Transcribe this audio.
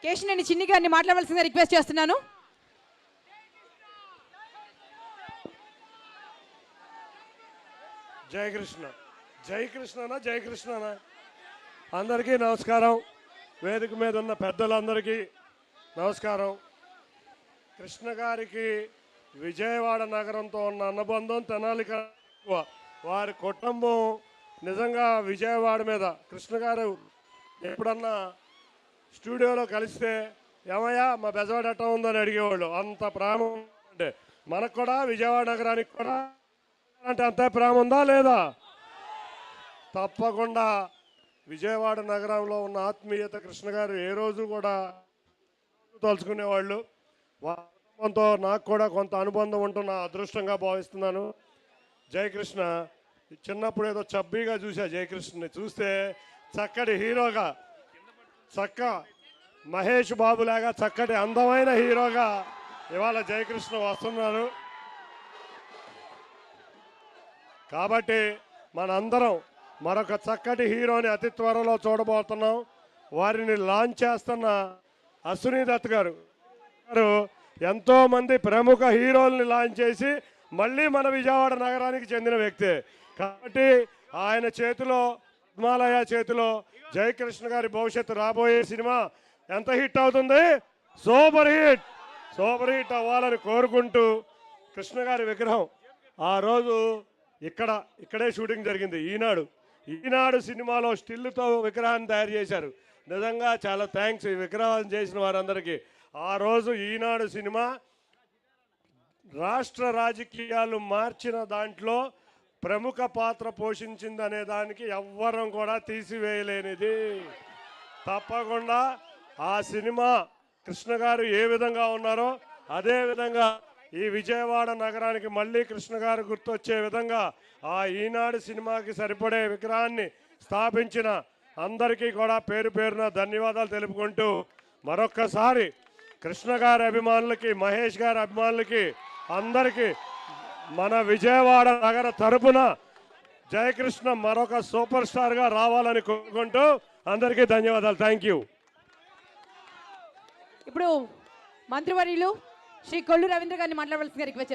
కేశినేని చిన్ని గారిని మాట్లాడవలసిందిగా రిక్వెస్ట్ చేస్తున్నాను. జై కృష్ణ. జై కృష్ణనా జై కృష్ణనా అందరికీ నమస్కారం. వేదిక మీద ఉన్న పెద్దలందరికీ నమస్కారం. కృష్ణ గారికి విజయవాడ నగరంతో ఉన్న అనుబంధం తెనాలి ఎక్కువ. వారి కుటుంబం నిజంగా విజయవాడ మీద కృష్ణ గారు ఎప్పుడన్నా స్టూడియోలో కలిస్తే ఏమయ్యా మా బెజవాడ ఎట్టా ఉందని అడిగేవాళ్ళు. అంత ప్రేమ అంటే మనకు కూడా విజయవాడ నగరానికి కూడా అంటే అంతే ప్రేమ ఉందా లేదా? తప్పకుండా విజయవాడ నగరంలో ఉన్న ఆత్మీయత కృష్ణ గారు ఏ రోజు కూడా తలుచుకునేవాళ్ళు. వారి కుటుంబంతో నాకు కూడా కొంత అనుబంధం ఉంటున్న అదృష్టంగా భావిస్తున్నాను. జయకృష్ణ చిన్నప్పుడు ఏదో చబ్బీగా చూసా. జయకృష్ణని చూస్తే చక్కటి హీరోగా, మహేష్ బాబులాగా చక్కటి అందమైన హీరోగా ఇవాళ జయకృష్ణ వస్తున్నారు. కాబట్టి మనందరం మరొక చక్కటి హీరోని అతి త్వరలో చూడబోతున్నాం. వారిని లాంచ్ చేస్తున్న అశ్విని దత్ గారు ఎంతోమంది ప్రముఖ హీరోల్ని లాంచ్ చేసి మళ్ళీ మన విజయవాడ నగరానికి చెందిన వ్యక్తే. కాబట్టి ఆయన చేతిలో, పద్మాలయ చేతిలో జయకృష్ణ గారి భవిష్యత్తు రాబోయే సినిమా ఎంత హిట్ అవుతుంది? Super hit. సూపర్ హిట్ అవ్వాలని కోరుకుంటూ కృష్ణ గారి విగ్రహం ఆ రోజు ఇక్కడే షూటింగ్ జరిగింది. ఈనాడు సినిమాలో స్టిల్తో విగ్రహాన్ని తయారు చేశారు. నిజంగా చాలా థ్యాంక్స్ ఈ విగ్రహం చేసిన వారందరికీ. ఆ రోజు ఈనాడు సినిమా రాష్ట్ర రాజకీయాలు మార్చిన దాంట్లో ప్రముఖ పాత్ర పోషించింది అనే దానికి ఎవ్వరం కూడా తీసివేయలేనిది. తప్పకుండా ఆ సినిమా కృష్ణ గారు ఏ విధంగా ఉన్నారో అదే విధంగా ఈ విజయవాడ నగరానికి మళ్ళీ కృష్ణ గారు గుర్తొచ్చే విధంగా ఆ ఈనాడు సినిమాకి సరిపడే విగ్రహాన్ని స్థాపించిన అందరికీ కూడా పేరు పేరున ధన్యవాదాలు తెలుపుకుంటూ మరొక్కసారి కృష్ణ గారి అభిమానులకి, మహేష్ గారి అభిమానులకి అందరికీ మన విజయవాడ నగర తరపున జయకృష్ణ మరొక సూపర్ స్టార్గా రావాలని కోరుకుంటూ అందరికీ ధన్యవాదాలు. Thank you. ఇప్పుడు మంత్రివర్యులు శ్రీ కొల్లు రవీంద్ర గారిని మాట్లాడవలసిందిగా రిక్వెస్ట్